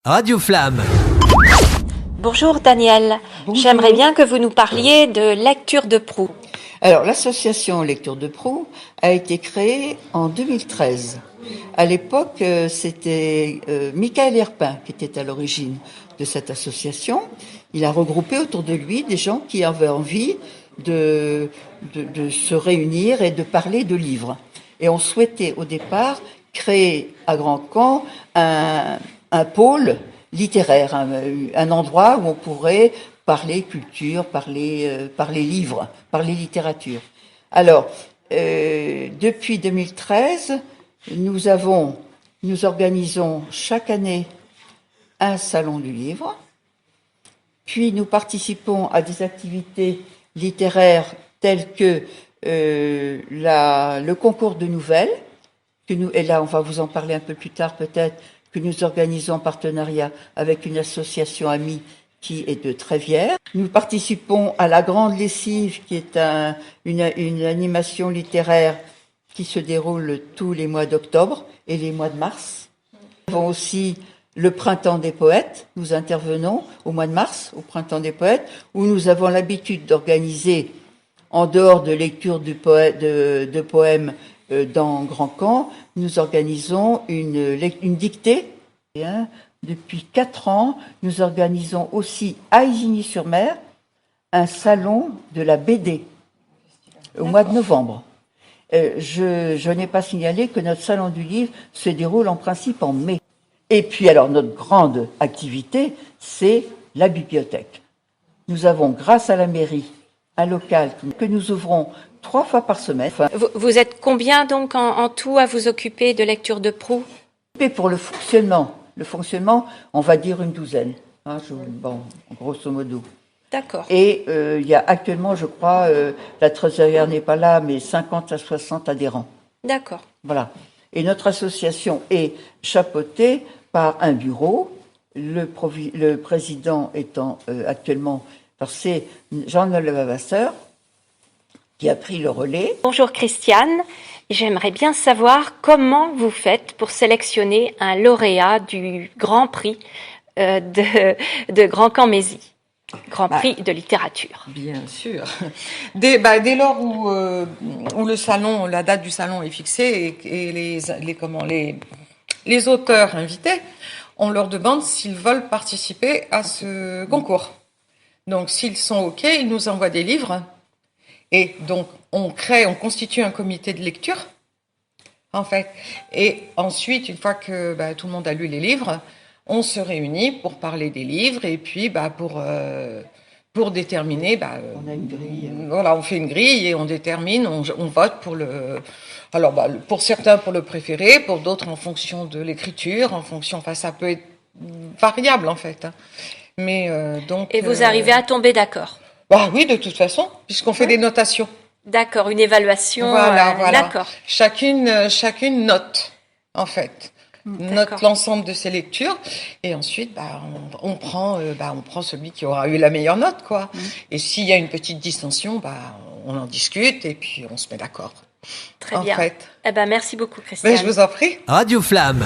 Radio Flamme. Bonjour Daniel, Bonjour. J'aimerais bien que vous nous parliez de lecture de Proust. Alors, l'association Lecture de Proust a été créée en 2013. À l'époque, c'était Michael Herpin qui était à l'origine de cette association. Il a regroupé autour de lui des gens qui avaient envie de se réunir et de parler de livres. Et on souhaitait au départ créer à Grand Camp un pôle littéraire, un endroit où on pourrait parler culture, parler livres, parler littérature. Alors, depuis 2013, nous organisons chaque année un salon du livre, puis nous participons à des activités littéraires telles que le concours de nouvelles, et là on va vous en parler un peu plus tard peut-être, que nous organisons en partenariat avec une association amie qui est de Trévière. Nous participons à la Grande Lessive, qui est une animation littéraire qui se déroule tous les mois d'octobre et les mois de mars. Nous avons aussi le Printemps des poètes. Nous intervenons au mois de mars, au Printemps des poètes, où nous avons l'habitude d'organiser, en dehors de lecture de poèmes dans Grand Camp, nous organisons une dictée. Depuis 4 ans, nous organisons aussi à Isigny-sur-Mer un salon de la BD au mois de novembre. Je n'ai pas signalé que notre salon du livre se déroule en principe en mai. Et puis alors notre grande activité, c'est la bibliothèque. Nous avons, grâce à la mairie, un local que nous ouvrons 3 fois par semaine. Vous êtes combien donc en tout à vous occuper de lecture de Proust? Et pour le fonctionnement, on va dire une douzaine, grosso modo. D'accord. Et il y a actuellement, je crois, la trésorière n'est pas là, mais 50 à 60 adhérents. D'accord. Voilà. Et notre association est chapeautée par un bureau, le président étant actuellement, c'est Jean-Noël Levavasseur, qui a pris le relais. Bonjour Christiane, j'aimerais bien savoir comment vous faites pour sélectionner un lauréat du Grand Prix de Grand Camp-Mézy, Grand Prix de littérature. Bien sûr. Dès lors où le salon, la date du salon est fixée et les auteurs invités, on leur demande s'ils veulent participer à ce concours. Donc s'ils sont OK, ils nous envoient des livres. Et donc, on constitue un comité de lecture, en fait. Et ensuite, une fois que tout le monde a lu les livres, on se réunit pour parler des livres et puis pour déterminer. On a une grille. Voilà, on fait une grille et on détermine, on vote pour pour certains pour le préféré, pour d'autres en fonction de l'écriture, ça peut être variable en fait. Mais donc. Et vous arrivez à tomber d'accord? Oui, de toute façon, puisqu'on fait des notations. D'accord, une évaluation. Voilà. D'accord. Chacune note, en fait. Note l'ensemble de ses lectures. Et ensuite, on prend celui qui aura eu la meilleure note, quoi. Et s'il y a une petite dissension, on en discute et puis on se met d'accord. Très bien. En fait. Merci beaucoup, Christiane. Je vous en prie. Radio Flamme.